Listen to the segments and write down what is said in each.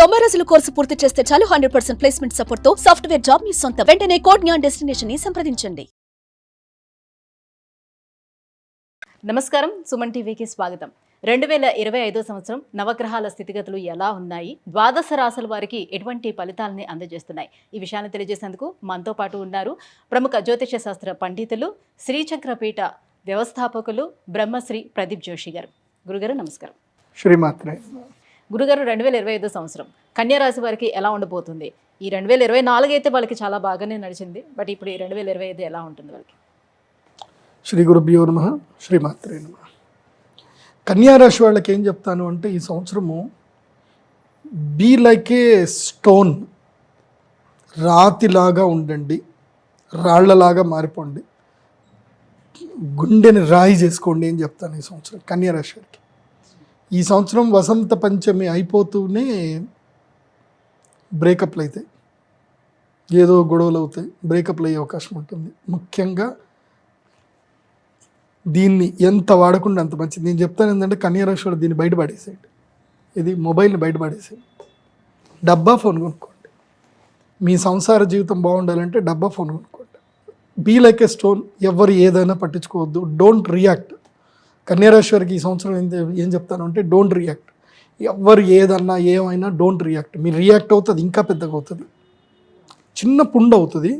90 రోజుల కోర్సు పూర్తి చేస్తే చాలు 100% ప్లేస్మెంట్ సపోర్ట్ తో సాఫ్ట్వేర్ జాబ్ మీ సొంతం. వెంటనే కోడ్ జ్ఞాన్ డెస్టినేషన్ ని సంప్రదించండి. నమస్కారం, సుమన్ టీవీకి స్వాగతం. 2025 సంవత్సరం నవగ్రహాల స్థితిగతులు ఎలా ఉన్నాయి, ద్వాదశ రాశుల వారికి ఎటువంటి ఫలితాలని అందజేస్తున్నాయి, ఈ విషయాన్ని తెలియజేసేందుకు మనతో పాటు ఉన్నారు ప్రముఖ జ్యోతిష శాస్త్ర పండితులు, శ్రీచక్రపీఠ వ్యవస్థాపకులు బ్రహ్మశ్రీ ప్రదీప్ జోషి గారు. గురుగారు నమస్కారం. శ్రీమాత్రే. గురుగారు, 2025 సంవత్సరం కన్యా రాశి వారికి ఎలా ఉండబోతుంది? ఈ 2024 అయితే వాళ్ళకి చాలా బాగానే నడిచింది, బట్ ఇప్పుడు ఈ 2025 ఎలా ఉంటుంది వాళ్ళకి? శ్రీ గురుభ్యో నమః. శ్రీమాత్రే నమః. కన్యా రాశి వాళ్ళకి ఏం చెప్తాను అంటే, ఈ సంవత్సరము బీ లైక్ ఏ స్టోన్, రాతిలాగా ఉండండి, రాళ్లలాగా మారిపోండి, గుండెని రాయి చేసుకోండి అని చెప్తాను ఈ సంవత్సరం కన్యా రాశి వారికి. ఈ సంవత్సరం వసంత పంచమి అయిపోతూనే బ్రేకప్లు అవుతాయి, ఏదో గొడవలు అవుతాయి, బ్రేకప్లు అయ్యే అవకాశం ఉంటుంది. ముఖ్యంగా దీన్ని ఎంత వాడకుండా అంత మంచిది. నేను చెప్తాను ఏంటంటే, కన్యా రాశి వాడు దీన్ని బయటపడేసేయండి, ఇది మొబైల్ని బయటపడేసేయండి, డబ్బా ఫోన్ కొనుక్కోండి. మీ సంసార జీవితం బాగుండాలంటే డబ్బా ఫోన్ కొనుక్కోండి. బీ లైక్ ఏ స్టోన్, ఎవరు ఏదైనా పట్టించుకోవద్దు, డోంట్ రియాక్ట్. కన్యా రాశి వారికి ఈ సంవత్సరం ఏం చెప్తాను అంటే, డోంట్ రియాక్ట్. ఎవరు ఏదన్నా ఏమైనా డోంట్ రియాక్ట్. మీరు రియాక్ట్ అవుతుంది ఇంకా పెద్దగా అవుతుంది. చిన్న పుండు అవుతుంది,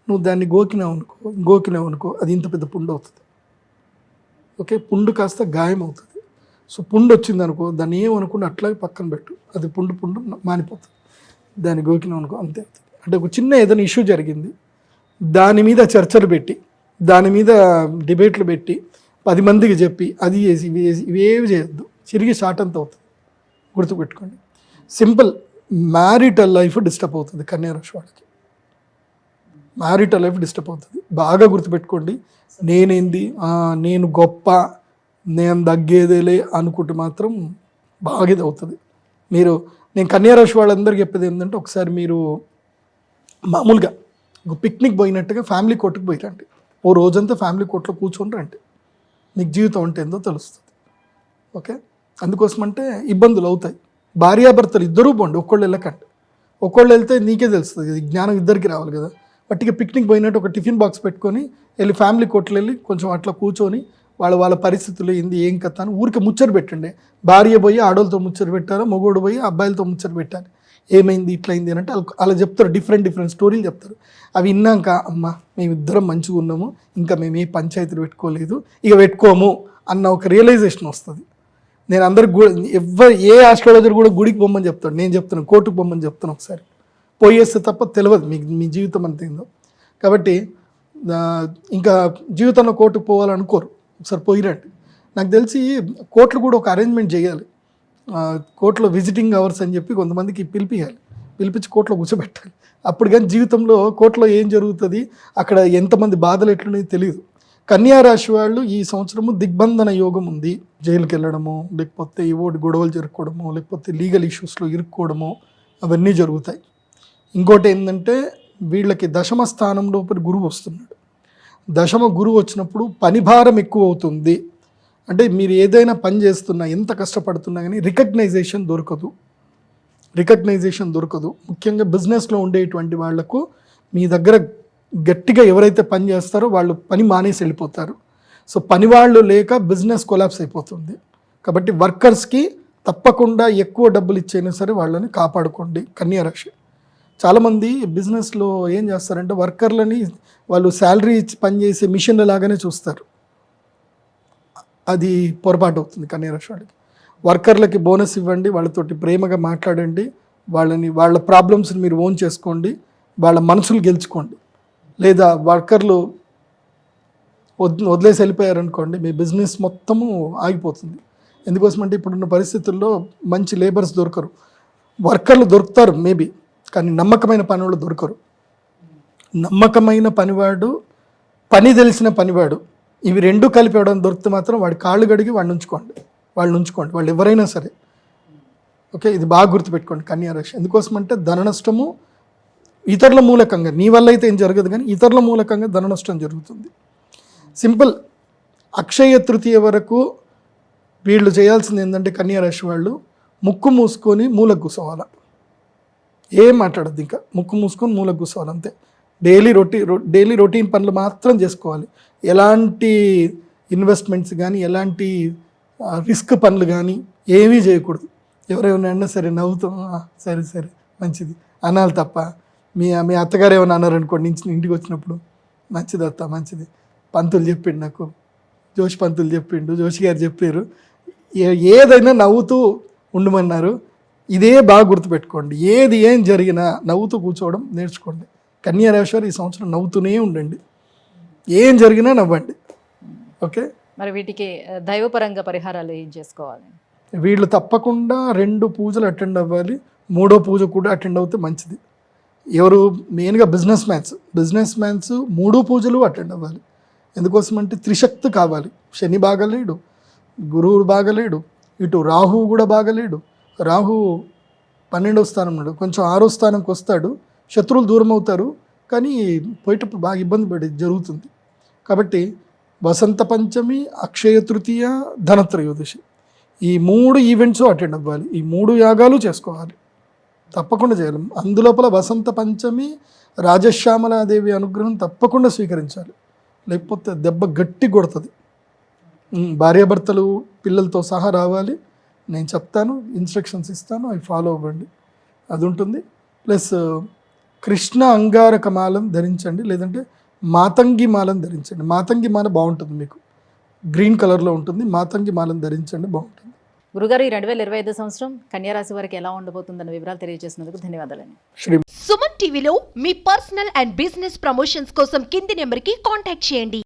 నువ్వు దాన్ని గోకినావు అనుకో అది ఇంత పెద్ద పుండు అవుతుంది. ఓకే, పుండు కాస్త గాయం అవుతుంది. సో పుండు వచ్చింది అనుకో, దాన్ని ఏమనుకుంటే అట్లాగే పక్కన పెట్టు, అది పుండు మానిపోతుంది. దాన్ని గోకినావు అనుకో అంతే అవుతుంది. అంటే ఒక చిన్న ఏదైనా ఇష్యూ జరిగింది, దాని మీద చర్చలు పెట్టి, దాని మీద డిబేట్లు పెట్టి 10 మందికి చెప్పి అది చేసి ఇవేవి చేయొద్దు, తిరిగి షార్ట్ అంత అవుతుంది. గుర్తుపెట్టుకోండి. సింపుల్, మ్యారిటల్ లైఫ్ డిస్టర్బ్ అవుతుంది కన్యా రాశి వాళ్ళకి. మ్యారిటల్ లైఫ్ డిస్టర్బ్ అవుతుంది, బాగా గుర్తుపెట్టుకోండి. నేనేంది, నేను గొప్ప, నేను తగ్గేదేలే అనుకుంటే మాత్రం బాగా ఇది అవుతుంది. నేను కన్యా రాశి వాళ్ళందరికీ చెప్పేది ఏంటంటే, ఒకసారి మీరు మామూలుగా ఒక పిక్నిక్ పోయినట్టుగా ఫ్యామిలీ కోర్టుకు పోయిరండి. ఓ రోజంతా ఫ్యామిలీ కోర్టులో కూర్చొని రండి, మీకు జీవితం అంటే ఏందో తెలుస్తుంది. ఓకే, అందుకోసమంటే ఇబ్బందులు అవుతాయి. భార్యాభర్తలు ఇద్దరూ పోండి, ఒక్కళ్ళు వెళ్ళకండి. ఒక్కళ్ళు వెళ్తే నీకే తెలుస్తుంది, ఇది జ్ఞానం ఇద్దరికి రావాలి కదా. బట్టిగా పిక్నిక్ పోయినట్టు ఒక టిఫిన్ బాక్స్ పెట్టుకొని వెళ్ళి ఫ్యామిలీ కోర్టులో వెళ్ళి కొంచెం అట్లా కూర్చొని వాళ్ళ పరిస్థితులు ఏంది ఏం కథ అని ఊరికి ముచ్చట పెట్టండి. భార్య పోయి ఆడోళ్ళతో ముచ్చట పెట్టారు, మగోడు పోయి అబ్బాయిలతో ముచ్చట పెట్టాలి, ఏమైంది ఇట్లయింది అని అంటే అలా చెప్తారు. డిఫరెంట్ స్టోరీలు చెప్తారు. అవి విన్నాక, అమ్మ మేమిద్దరం మంచిగా ఉన్నాము, ఇంకా మేము ఏ పంచాయతీలు పెట్టుకోలేదు, ఇక పెట్టుకోము అన్న ఒక రియలైజేషన్ వస్తుంది. నేను అందరికి ఏ ఆస్ట్రాలజర్ కూడా గుడికి పొమ్మని చెప్తాడు, నేను చెప్తాను కోర్టుకు పొమ్మని చెప్తాను. ఒకసారి పోయేస్తే తప్ప తెలియదు మీ జీవితం అంత ఏందో. కాబట్టి ఇంకా జీవితంలో కోర్టుకు పోవాలనుకోరు, ఒకసారి పోయిరండి. నాకు తెలిసి కోర్టులు కూడా ఒక అరేంజ్మెంట్ చేయాలి. కోర్టులో విజిటింగ్ అవర్స్ అని చెప్పి కొంతమందికి పిలిపించి కోర్టులో కూర్చోబెట్టాలి. అప్పుడు కానీ జీవితంలో కోర్టులో ఏం జరుగుతుంది, అక్కడ ఎంతమంది బాధలు ఎట్లున్నాయో తెలియదు. కన్యా రాశి వాళ్ళు ఈ సంవత్సరము దిగ్బంధన యోగం ఉంది. జైలుకి వెళ్ళడము, లేకపోతే ఏవోటి గొడవలు జరుపుకోవడము, లేకపోతే లీగల్ ఇష్యూస్లో ఇరుక్కోవడము, అవన్నీ జరుగుతాయి. ఇంకోటి ఏంటంటే, వీళ్ళకి దశమ స్థానంలో గురువు వస్తున్నాడు. దశమ గురువు వచ్చినప్పుడు పని భారం ఎక్కువ అవుతుంది. అంటే మీరు ఏదైనా పని చేస్తున్నా, ఎంత కష్టపడుతున్నా కానీ రికగ్నైజేషన్ దొరకదు. ముఖ్యంగా బిజినెస్లో ఉండేటువంటి వాళ్లకు మీ దగ్గర గట్టిగా ఎవరైతే పని చేస్తారో వాళ్ళు పని మానేసి వెళ్ళిపోతారు. సో పని వాళ్ళు లేక బిజినెస్ కొలాప్స్ అయిపోతుంది. కాబట్టి వర్కర్స్కి తప్పకుండా ఎక్కువ డబ్బులు ఇచ్చైనా సరే వాళ్ళని కాపాడుకోండి కన్యా రాశి. చాలామంది బిజినెస్లో ఏం చేస్తారంటే, వర్కర్లని వాళ్ళు శాలరీ ఇచ్చి పనిచేసే మిషన్ల లాగానే చూస్తారు. అది పొరపాటు అవుతుంది కన్యా రాశి వాళ్ళకి. వర్కర్లకి బోనస్ ఇవ్వండి, వాళ్ళతోటి ప్రేమగా మాట్లాడండి, వాళ్ళ ప్రాబ్లమ్స్ని మీరు ఓన్ చేసుకోండి, వాళ్ళ మనసులు గెలుచుకోండి. లేదా వర్కర్లు వదిలేసి వెళ్ళిపోయారనుకోండి, మీ బిజినెస్ మొత్తము ఆగిపోతుంది. ఎందుకోసమంటే ఇప్పుడున్న పరిస్థితుల్లో మంచి లేబర్స్ దొరకరు. వర్కర్లు దొరుకుతారు మేబీ, కానీ నమ్మకమైన పనివాళ్ళు దొరకరు. నమ్మకమైన పనివాడు, పని తెలిసిన పనివాడు, ఇవి రెండు కలిపి ఇవ్వడం దొరికితే మాత్రం వాడి కాళ్ళు గడిగి వాళ్ళని ఉంచుకోండి, వాళ్ళు ఎవరైనా సరే. ఓకే, ఇది బాగా గుర్తుపెట్టుకోండి కన్యా రాశి. ఎందుకోసమంటే ధన నష్టము ఇతరుల మూలకంగా, నీ వల్ల అయితే ఏం జరగదు కానీ ఇతరుల మూలకంగా ధన నష్టం జరుగుతుంది. సింపుల్, అక్షయ తృతీయ వరకు వీళ్ళు చేయాల్సింది ఏంటంటే, కన్యా రాశి వాళ్ళు ముక్కు మూసుకొని మూలకు కూర్చోవాలి. ఏం మాట్లాడద్దు, ఇంకా ముక్కు మూసుకొని మూలకు కూర్చోవాలి అంతే. డైలీ రొటీన్ పనులు మాత్రం చేసుకోవాలి. ఎలాంటి ఇన్వెస్ట్మెంట్స్ కానీ ఎలాంటి రిస్క్ పనులు కానీ ఏమీ చేయకూడదు. ఎవరేమైనా అన్నా సరే నవ్వుతాం, సరే సరే మంచిది అనాలి తప్ప, మీ అత్తగారు ఏమైనా అన్నారనుకోండి ఇంటికి వచ్చినప్పుడు, మంచిది అత్త మంచిది, పంతులు చెప్పిండు నాకు, జోషి పంతులు చెప్పిండు, జోషి గారు చెప్పారు, ఏదైనా నవ్వుతూ ఉండమన్నారు. ఇదే బాగా గుర్తుపెట్టుకోండి. ఏం జరిగినా నవ్వుతూ కూర్చోవడం నేర్చుకోండి. కన్యా రాశి వారు ఈ సంవత్సరం నవ్వుతూనే ఉండండి, ఏం జరిగినా నవ్వండి. ఓకే, మరి వీటికి దైవపరంగా పరిహారాలు ఏం చేసుకోవాలి? వీళ్ళు తప్పకుండా 2 పూజలు అటెండ్ అవ్వాలి. 3వ పూజ కూడా అటెండ్ అవుతే మంచిది. ఎవరు మెయిన్గా బిజినెస్ మ్యాన్స్ 3 పూజలు అటెండ్ అవ్వాలి. ఎందుకోసం అంటే త్రిశక్తి కావాలి. శని బాగలేడు, గురువు బాగలేడు, ఇటు రాహు కూడా బాగలేడు. రాహు 12వ స్థానం ఉన్నాడు, కొంచెం 6వ స్థానంకి వస్తాడు, శత్రువులు దూరం అవుతారు, కానీ పోయేటప్పుడు బాగా ఇబ్బంది పడి జరుగుతుంది. కాబట్టి వసంత పంచమి, అక్షయ తృతీయ, ధనత్రయోదశి ఈ 3 ఈవెంట్స్ అటెండ్ అవ్వాలి. ఈ 3 యాగాలు చేసుకోవాలి, తప్పకుండా చేయాలి. అందులోపల వసంత పంచమి రాజశ్యామలాదేవి అనుగ్రహం తప్పకుండా స్వీకరించాలి, లేకపోతే దెబ్బ గట్టి కొడుతుంది. భార్యాభర్తలు పిల్లలతో సహా రావాలి. నేను చెప్తాను, ఇన్స్ట్రక్షన్స్ ఇస్తాను, అవి ఫాలో అవ్వండి, అది ఉంటుంది. ప్లస్ కృష్ణ అంగారక మాలను ధరించండి, లేదంటే మాతంగి మాలను ధరించండి. మాతంగి మాల బాగుంటుంది, మీకు గ్రీన్ కలర్లో ఉంటుంది. మాతంగి మాలను ధరించండి, బాగుంటుంది. గురుగారు, ఈ 2025 సంవత్సరం కన్యా రాశి వారికి ఎలా ఉండబోతుందన్న వివరాలు తెలియజేసినందుకు ధన్యవాదాలండి. శ్రీ సుమన్ టీవీలో మీ పర్సనల్ అండ్ బిజినెస్ ప్రమోషన్స్ కోసం కింది నెంబర్కి కాంటాక్ట్ చేయండి.